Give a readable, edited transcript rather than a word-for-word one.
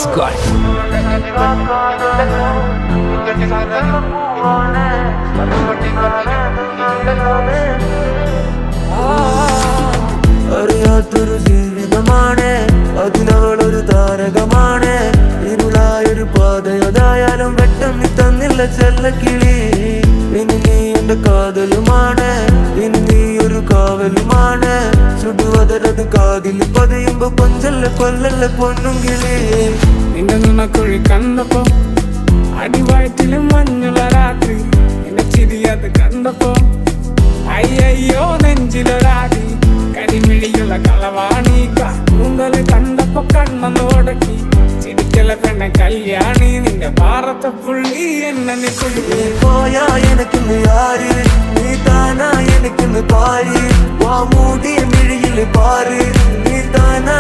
Squad. അറിയാത്തൊരു ജീവിതമാണ്, അതിലവളൊരു താരകമാണ്. ഇരുളായൊരു പാതയതായാലും വെട്ടം നീ തന്നില്ല ചെല്ലക്കിളി. ഇനി നീ എന്റെ കാതലുമാണ്, ഇനി നീ ഒരു കാവലുമാണ്. ചുടുവതരത് കാതിൽ പതിയുമ്പോ കൊഞ്ചല്ല കൊല്ലല്ല പൊന്നും കിളി. നിന്റെ നുണക്കുഴി കണ്ടപ്പോ അടിവയറ്റിലും മഞ്ഞുള്ള രാത്രി, നിന്റെ ചിരിയത് കണ്ടപ്പോ അയ്യോ നെഞ്ചിലൊരാടി. കരിമിഴിയുള്ള കളവാണി കൂന്തല് കണ്ടപ്പോ കണ്ണൊടക്കി. ചിരിക്കല പെണ്ണ കല്യാണി, നിന്റെ പാറത്തെ പുള്ളി എന്നെ നീ കുടുങ്ങി. പോയാ എനിക്കിന്ന് ആര്, നീ താനാ എനിക്കിന്ന് പാര്. വാ മൂടിയ മിഴിയില് പാര്, നീ താനാ